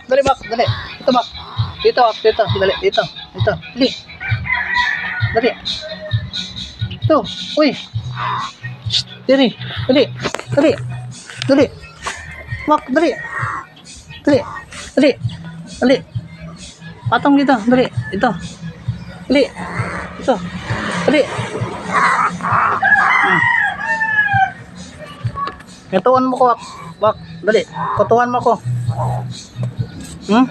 Dali, bak. Dali. Dito, bak. Dito, bak. Dito. Dali. Dito. Dito. Dali. Dali. Ito. Uy. Shh. Dali. Dali. Dali. Dali. Bak. Dali. Dali. Dali. Dali. Patong dito. Dali. Dito. Dali. Dito. Dali. Kutuan mo ko, Wak. Wak. Dali. Kutuan mo ko. Yan,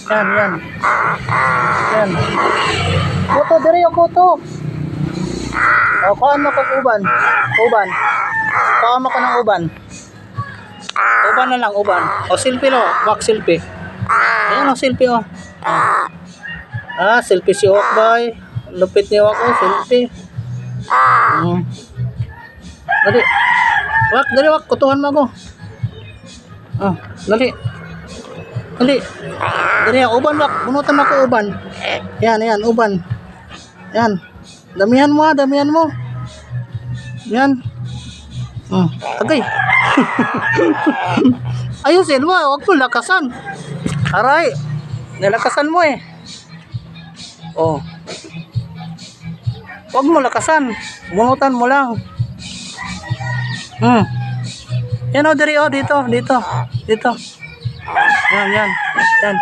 yan. Yan. Kuto, diri yung kuto. O, kuhaan mo ko uban. Uban. Kuhaan mo ko ng uban. Uban na lang, uban. O, silpi no. Wak, silpi. Ayan o, silpi o. Silpi si Wakbay. Lupit ni Wak o, silpi. Dali. Wak, dali Wak. Kutuhan mo ako. Dali. Dali. Dali, uban Wak. Bunutan ako uban. Yan, yan, uban. Yan. Damihan mo ha, damihan mo. Yan. Tagay. Ayusin mo, huwag mo lakasan. Aray. Nilakasan mo eh. Oh. Huwag mo lakasan. Bunutan mo lang. Yan o, diri o, dito, dito. Dito. Yan, yan. Yan.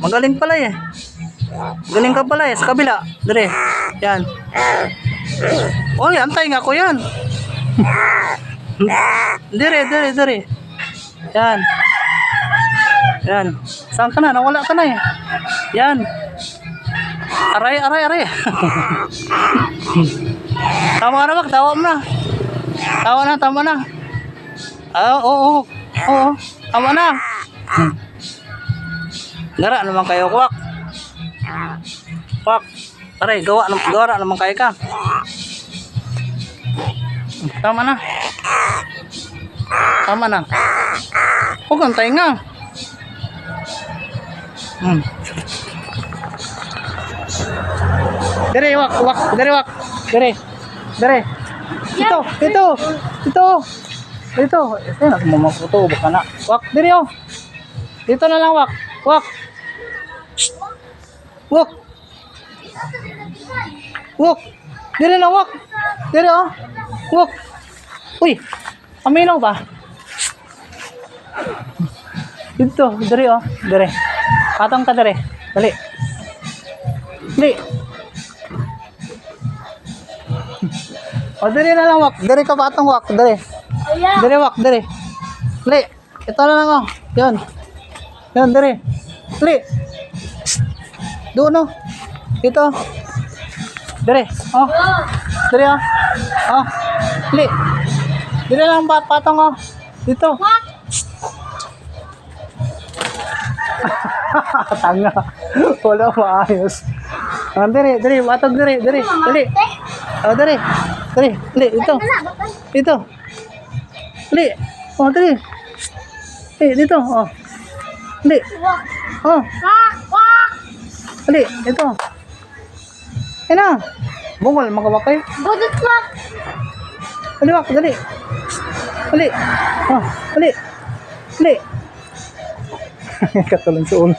Magaling pala eh. Galing ka pala eh, sa kabila. Diri. Yan. Oy, antay nga ko yan. Diri, diri, diri. Yan. Yan. Saan ka na? Nawala ka na eh. Yan. Aray, aray, aray. Tama na Wak, tawa mo na. Tawa na, tama na. Oo. Oo. Tama na. Gara naman kayo, Wak. Wak. Aray, gawa naman kayo ka. Tama na. Tama na. Huwag kang tayo nga. Dere, Wak, Wak. Dere, Wak. Dere. Dere. Dito, dito. Dito. Dito. Ito na mamaputo, baka na. Wak, dere oh. Dito na lang, Wak. Wak. Wak. Wak. Dere na, Wak. Dere oh. Wak. Uy. Aminaw ba? Dito, dere oh. Dere. Patong ka dere. Dali. Dali. O, dere na lang, Wak. Dere ka patong, Wak. Dere. Dere, Wak. Dere. Dali. Ito na lang oh. Yan. Yan, dere. Dali. Doon oh. Dito. Dere. Oh. Dere oh. Oh. Dali. Dere lang patong oh. Dito. Tanga. Wala maayos. Dere, dere, batog dere, dere. Dali. Oh, dere. Dere, dali, ito. Ito. Dali. Oh, dere. Dito, oh. Dali. Oh. Dali, ito. Ano? Bungol, magkawakay. Budot Wak. Dali, Wak, dali. Dali. Oh, dali. Dali. Katulong sa ulo.